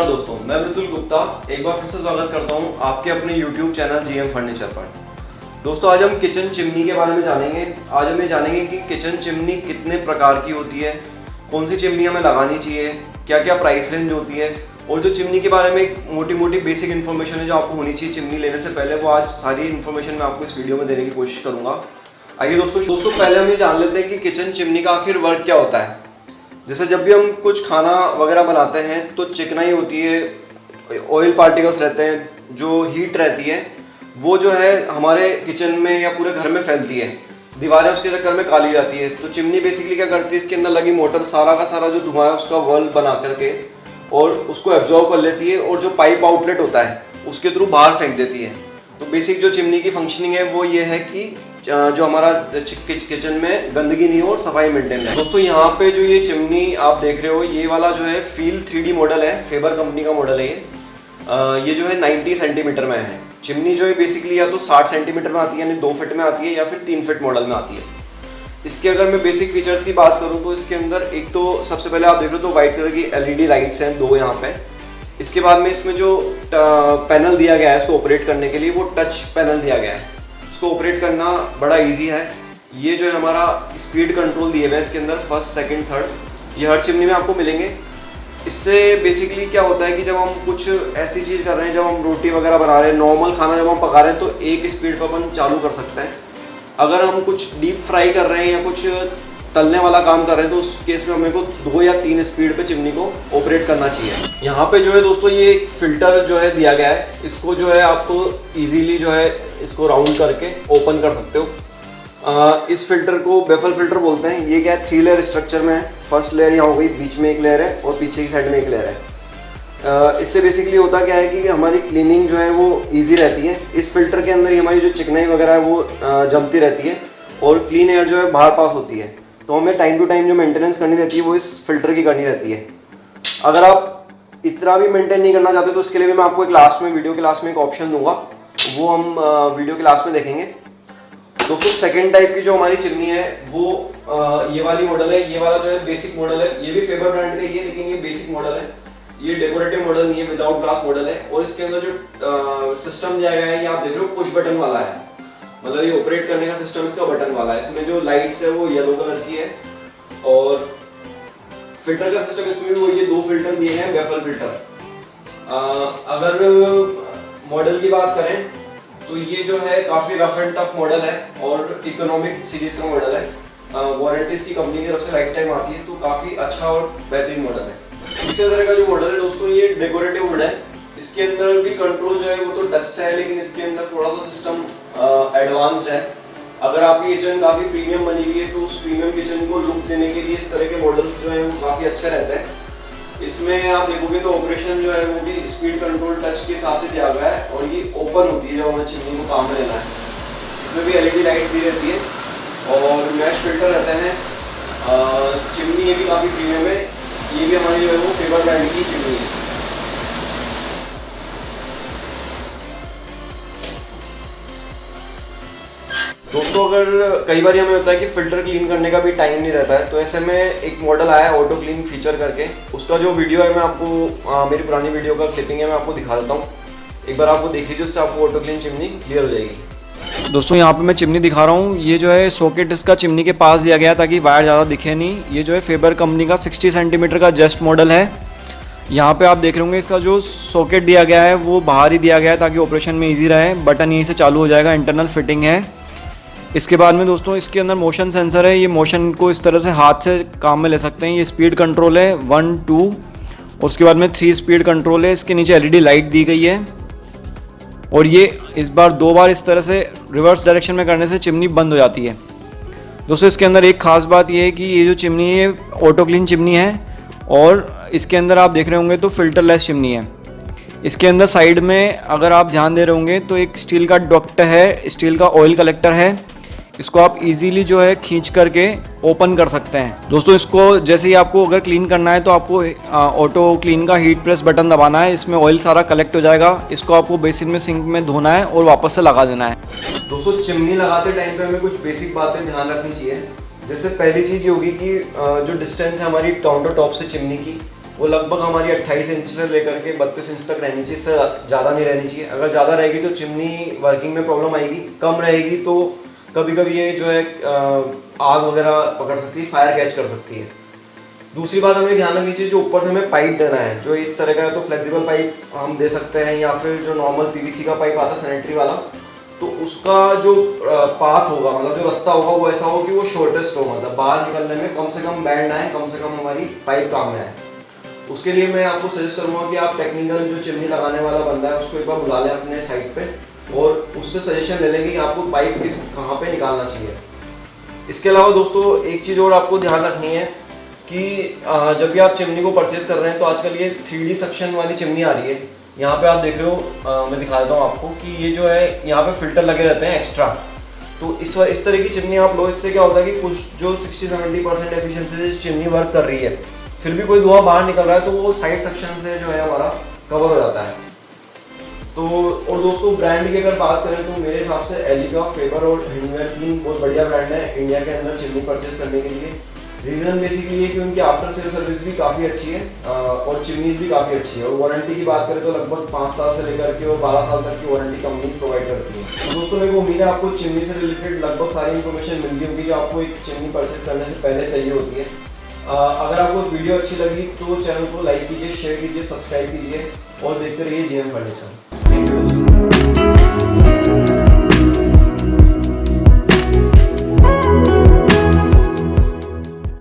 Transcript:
नमस्कार दोस्तों, मैं मृदुल गुप्ता एक बार फिर से स्वागत करता हूं आपके अपने YouTube चैनल जीएम फर्नीचर पर। दोस्तों आज हम किचन चिमनी के बारे में जानेंगे। आज हम ये जानेंगे कि किचन चिमनी कितने प्रकार की होती है, कौन सी चिमनी हमें लगानी चाहिए, क्या क्या प्राइस रेंज होती है और जो चिमनी के बारे में एक मोटी मोटी बेसिक इन्फॉर्मेशन है जो आपको होनी चाहिए चिमनी लेने से पहले, वो आज सारी इन्फॉर्मेशन मैं आपको इस वीडियो में देने की कोशिश करूँगा। आइए दोस्तों पहले हम ये जान लेते हैं कि किचन चिमनी का आखिर वर्क क्या होता है। जैसे जब भी हम कुछ खाना वगैरह बनाते हैं तो चिकनाई होती है, ऑयल पार्टिकल्स रहते हैं, जो हीट रहती है वो जो है हमारे किचन में या पूरे घर में फैलती है, दीवारें उसके चक्कर में काली जाती है। तो चिमनी बेसिकली क्या करती है, इसके अंदर लगी मोटर सारा का सारा जो धुआं है उसका वर्ल बना करके और उसको एब्जॉर्ब कर लेती है और जो पाइप आउटलेट होता है उसके थ्रू बाहर फेंक देती है। तो बेसिक जो चिमनी की फंक्शनिंग है वो ये है कि जो हमारा किचन में गंदगी नहीं हो और सफाई मेंटेन है। दोस्तों यहाँ पे जो ये चिमनी आप देख रहे हो, ये वाला जो है फील 3D मॉडल है, फेबर कंपनी का मॉडल है ये जो है 90 सेंटीमीटर में है। चिमनी जो है बेसिकली या तो 60 सेंटीमीटर में आती है यानी 2 फीट में आती है या फिर 3 फीट मॉडल में आती है। इसके अगर मैं बेसिक फीचर्स की बात करूँ तो इसके अंदर एक तो सबसे पहले आप देख रहे हो तो व्हाइट कलर की LED लाइट्स हैं 2 यहाँ पे। इसके बाद में इसमें जो पैनल दिया गया है इसको ऑपरेट करने के लिए वो टच पैनल दिया गया है। इसको ऑपरेट करना बड़ा इजी है। ये जो है हमारा स्पीड कंट्रोल दिए हुए हैं इसके अंदर, फर्स्ट सेकंड थर्ड, ये हर चिमनी में आपको मिलेंगे। इससे बेसिकली क्या होता है कि जब हम कुछ ऐसी चीज़ कर रहे हैं, जब हम रोटी वगैरह बना रहे हैं, नॉर्मल खाना जब हम पका रहे हैं तो एक स्पीड पर अपन चालू कर सकते हैं। अगर हम कुछ डीप फ्राई कर रहे हैं या कुछ तलने वाला काम कर रहे हैं तो उस केस में हमें को 2 या 3 स्पीड पे चिमनी को ऑपरेट करना चाहिए। यहाँ पे जो है दोस्तों ये एक फिल्टर जो है दिया गया है, इसको जो है आप इजीली जो है इसको राउंड करके ओपन कर सकते हो। इस फिल्टर को बेफल फिल्टर बोलते हैं। ये क्या है, 3 लेयर स्ट्रक्चर में है। फर्स्ट लेयर यहाँ हो गई, बीच में एक लेयर है और पीछे की साइड में एक लेयर है। इससे बेसिकली होता क्या है कि हमारी क्लीनिंग जो है वो ईजी रहती है। इस फिल्टर के अंदर ही हमारी जो चिकनाई वगैरह है वो जमती रहती है और क्लीन एयर जो है बाहर पास होती है। तो हमें टाइम टू टाइम जो मेंटेनेंस करनी रहती है वो इस फिल्टर की करनी रहती है। अगर आप इतना भी मेंटेन नहीं करना चाहते तो इसके लिए भी मैं आपको एक लास्ट में वीडियो के लास्ट में एक ऑप्शन दूंगा, वो हम वीडियो के लास्ट में देखेंगे। दोस्तों सेकंड टाइप की जो हमारी चिमनी है वो ये वाली मॉडल है। ये वाला जो है बेसिक मॉडल है, ये भी फेबर ब्रांड का ही है लेकिन ये बेसिक मॉडल है। ये डेकोरेटिव मॉडल नहीं है, विदाउट ग्लास मॉडल है। और इसके अंदर जो सिस्टम दिया गया है ये आप देख रहे हो पुश बटन वाला है, मतलब ये ऑपरेट करने का सिस्टम इसका बटन वाला है। इसमें जो लाइट्स है वो येलो कलर की है और फिल्टर का सिस्टम इसमें भी वो ये 2 फिल्टर दिए हैं, बेफल फिल्टर। अगर मॉडल की बात करें तो ये जो है काफ़ी रफ एंड टफ मॉडल है और इकोनॉमिक सीरीज का मॉडल है। वारंटी इसकी कंपनी की तरफ से लाइफ टाइम आती है, तो काफ़ी अच्छा और बेहतरीन मॉडल है। इसी तरह का जो मॉडल है दोस्तों ये डेकोरेटिव वुड है। इसके अंदर भी कंट्रोल जो है वो तो टच से है लेकिन इसके अंदर थोड़ा सा सिस्टम एडवांस्ड है। अगर आपकी किचन काफ़ी प्रीमियम बनी हुई है तो उस प्रीमियम किचन को लुक देने के लिए इस तरह के मॉडल्स जो हैं वो काफ़ी अच्छे रहते हैं। इसमें आप देखोगे तो ऑपरेशन जो है वो भी स्पीड कंट्रोल टच के हिसाब से दिया गया है और ये ओपन होती है जब हमें चिमनी को काम में लेना है। इसमें भी LED लाइट दी रहती है और मैश फिल्टर रहते हैं। चिमनी ये भी काफ़ी प्रीमियम है, ये भी हमारी जो है वो फेबर ब्रांड की चिमनी है। दोस्तों अगर कई बार हमें होता है कि फिल्टर क्लीन करने का भी टाइम नहीं रहता है तो ऐसे में एक मॉडल आया है ऑटो क्लीन फीचर करके। उसका जो वीडियो है मैं आपको मेरी पुरानी वीडियो का क्लिपिंग है मैं आपको दिखा देता हूँ, एक बार आपको देख लीजिए, उससे आपको ऑटो क्लीन चिमनी क्लियर हो जाएगी। दोस्तों यहाँ पे मैं चिमनी दिखा रहा हूँ, ये जो है सॉकेट इसका चिमनी के पास दिया गया ताकि वायर ज़्यादा दिखे नहीं। ये जो है फेबर कंपनी का 60 सेंटीमीटर का जस्ट मॉडल है। यहाँ पे आप देख रहे होंगे इसका जो सॉकेट दिया गया है वो बाहर ही दिया गया है ताकि ऑपरेशन में ईजी रहे। बटन यहीं से चालू हो जाएगा, इंटरनल फिटिंग है। इसके बाद में दोस्तों इसके अंदर मोशन सेंसर है। ये मोशन को इस तरह से हाथ से काम में ले सकते हैं। ये स्पीड कंट्रोल है 1 2 और उसके बाद में 3 स्पीड कंट्रोल है। इसके नीचे LED लाइट दी गई है और ये इस बार 2 बार इस तरह से रिवर्स डायरेक्शन में करने से चिमनी बंद हो जाती है। दोस्तों इसके अंदर एक ख़ास बात ये है कि ये जो चिमनी है ऑटो क्लीन चिमनी है और इसके अंदर आप देख रहे होंगे तो फिल्टरलेस चिमनी है। इसके अंदर साइड में अगर आप ध्यान दे रहे होंगे तो एक स्टील का डक्ट है, स्टील का ऑयल कलेक्टर है। इसको आप इजीली जो है खींच करके ओपन कर सकते हैं। दोस्तों इसको जैसे ही आपको अगर क्लीन करना है तो आपको ऑटो क्लीन का हीट प्रेस बटन दबाना है, इसमें ऑयल सारा कलेक्ट हो जाएगा। इसको आपको बेसिन में सिंक में धोना है और वापस से लगा देना है। दोस्तों चिमनी लगाते टाइम पे हमें कुछ बेसिक बातें ध्यान रखनी चाहिए। जैसे पहली चीज़ ये होगी कि जो डिस्टेंस है हमारी काउंटर टॉप से चिमनी की वो लगभग हमारी 28 इंच से लेकर के 32 इंच तक रहनी चाहिए, इससे ज़्यादा नहीं रहनी चाहिए। अगर ज़्यादा रहेगी तो चिमनी वर्किंग में प्रॉब्लम आएगी, कम रहेगी तो कभी कभी ये जो है आग वगैरह पकड़ सकती है, फायर कैच कर सकती है। दूसरी बात हमें ध्यान रखनी चाहिए, जो ऊपर से हमें पाइप देना है, जो इस तरह का है तो फ्लेक्सिबल पाइप हम दे सकते हैं, या फिर जो नॉर्मल पीवीसी का पाइप आता है सैनिटरी वाला, तो उसका जो पाथ होगा, मतलब जो रास्ता होगा वो ऐसा हो कि वो शॉर्टेस्ट हो, मतलब बाहर निकलने में कम से कम बैंड आए, कम से कम हमारी पाइप काम में आए। उसके लिए मैं आपको सजेस्ट करूँगा कि आप टेक्निकल जो चिमनी लगाने वाला बंदा है उसको एक बार बुला लें अपने साइट पे, और उससे सजेशन ले लेंगे कि आपको पाइप कहाँ पे निकालना चाहिए। इसके अलावा दोस्तों एक चीज़ और आपको ध्यान रखनी है कि जब भी आप चिमनी को परचेज कर रहे हैं तो आजकल ये 3D सक्शन वाली चिमनी आ रही है। यहाँ पे आप देख रहे हो, मैं दिखा देता हूँ आपको कि ये जो है यहाँ पे फिल्टर लगे रहते हैं एक्स्ट्रा। तो इस तरह की चिमनी आप लो, इससे क्या होता है कि कुछ जो 60-70% एफिशिएंसी से चिमनी वर्क कर रही है, फिर भी कोई धुआं बाहर निकल रहा है तो वो साइड सेक्शन से जो है हमारा कवर हो जाता है। तो और दोस्तों ब्रांड की अगर बात करें तो मेरे हिसाब से एली का, फेबर और हिंडवेयर 3 बहुत बढ़िया ब्रांड है इंडिया के अंदर चिमनी परचेज करने के लिए। रीज़न बेसिकली ये कि उनकी आफ्टर सेल सर्विस भी काफ़ी अच्छी है और चिमनीज भी काफ़ी अच्छी है। और वारंटी की बात करें तो लगभग 5 साल से लेकर के और 12 साल तक की वारंटी कंपनी प्रोवाइड करती है। तो दोस्तों मेरे को उम्मीद है आपको चिमनी से रिलेटेड लगभग सारी इन्फॉर्मेशन मिल गई होगी जो आपको एक चिमनी परचेज करने से पहले चाहिए होती है। अगर आपको वीडियो अच्छी लगी तो चैनल को लाइक कीजिए, शेयर कीजिए, सब्सक्राइब कीजिए और देखते रहिए जीएम फर्नीचर। Thank you.